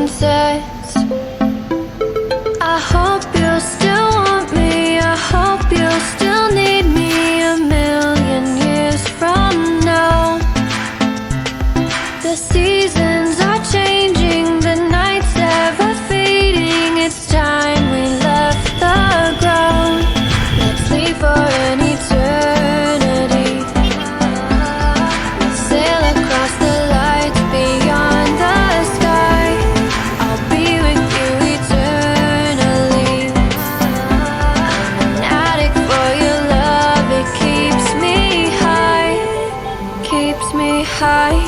sunsets. I hope you'll still want me, I hope you'll still need me 1,000,000 years from now. The seasons are changing, the nights ever fading. It's time we left the ground. Let's leave for an eternity. Let's sail across the lights beyond the sky. I'll be with you eternally. I'm an addict for your love, it keeps me high, keeps me high.